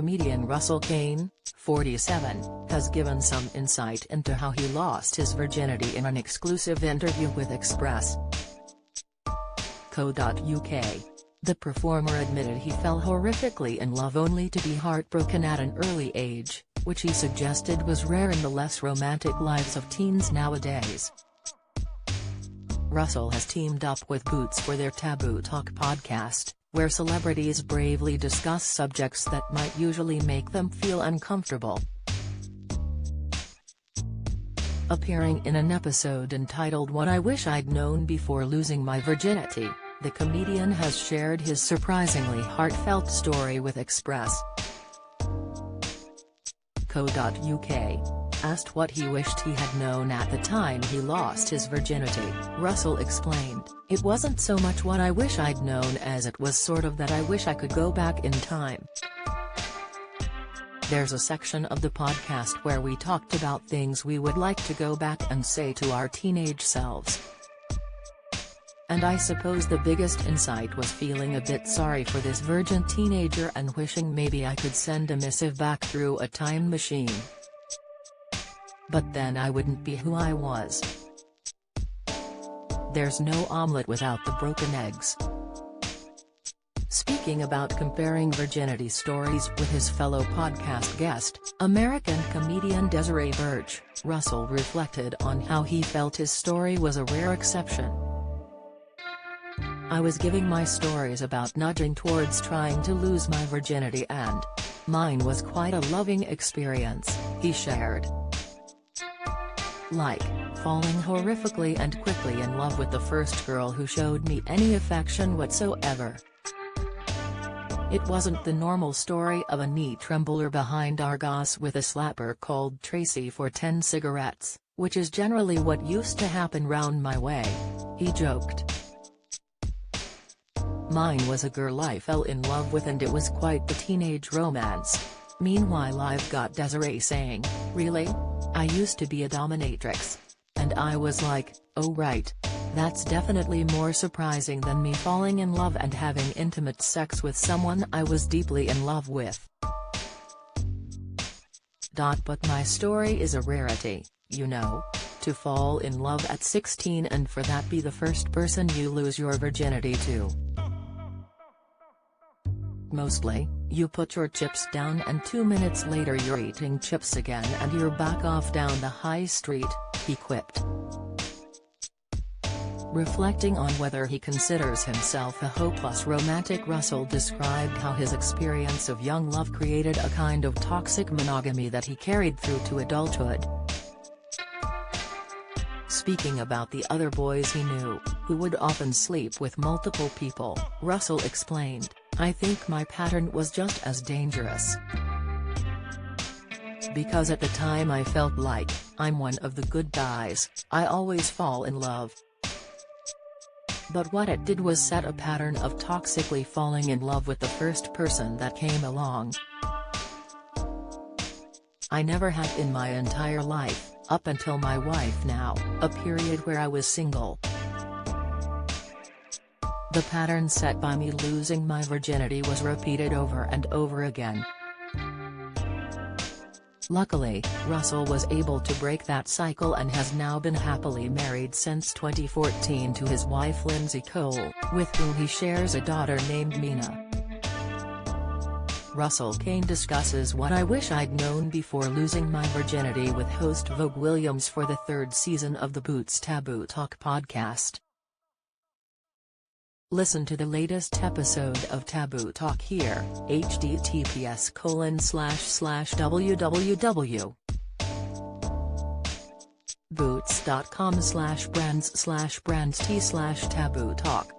comedian Russell Kane, 47, has given some insight into how he lost his virginity in an exclusive interview with Express.co.uk. The performer admitted he fell horrifically in love only to be heartbroken at an early age, which he suggested was rare in the less romantic lives of teens nowadays. Russell has teamed up with Boots for their Taboo Talk podcast, where celebrities bravely discuss subjects that might usually make them feel uncomfortable. Appearing in an episode entitled What I Wish I'd Known Before Losing My Virginity, the comedian has shared his surprisingly heartfelt story with Express.co.uk. Asked what he wished he had known at the time he lost his virginity, Russell explained, "It wasn't so much what I wish I'd known as it was sort of that I wish I could go back in time." There's a section of the podcast where we talked about things we would like to go back and say to our teenage selves. And I suppose the biggest insight was feeling a bit sorry for this virgin teenager and wishing maybe I could send a missive back through a time machine. But then I wouldn't be who I was. There's no omelette without the broken eggs. Speaking about comparing virginity stories with his fellow podcast guest, American comedian Desiree Burch, Russell reflected on how he felt his story was a rare exception. "I was giving my stories about nudging towards trying to lose my virginity and mine was quite a loving experience," he shared. "Like, falling horrifically and quickly in love with the first girl who showed me any affection whatsoever. It wasn't the normal story of a knee trembler behind Argos with a slapper called Tracy for 10 cigarettes, which is generally what used to happen round my way," he joked. "Mine was a girl I fell in love with and it was quite the teenage romance." Meanwhile, I've got Desiree saying, "Really? I used to be a dominatrix. And I was like, oh right. That's definitely more surprising than me falling in love and having intimate sex with someone I was deeply in love with. But my story is a rarity, you know. To fall in love at 16 and for that be the first person you lose your virginity to. Mostly, you put your chips down and 2 minutes later you're eating chips again and you're back off down the high street," he quipped. Reflecting on whether he considers himself a hopeless romantic, Russell described how his experience of young love created a kind of toxic monogamy that he carried through to adulthood. Speaking about the other boys he knew, who would often sleep with multiple people, Russell explained, "I think my pattern was just as dangerous. Because at the time I felt like, I'm one of the good guys, I always fall in love. But what it did was set a pattern of toxically falling in love with the first person that came along. I never had in my entire life, up until my wife now, a period where I was single. The pattern set by me losing my virginity was repeated over and over again." Luckily, Russell was able to break that cycle and has now been happily married since 2014 to his wife Lindsay Cole, with whom he shares a daughter named Mina. Russell Kane discusses What I Wish I'd Known Before Losing My Virginity with host Vogue Williams for the 3rd season of the Boots Taboo Talk podcast. Listen to the latest episode of Taboo Talk here, https://www.boots.com/brands/brands/taboo talk.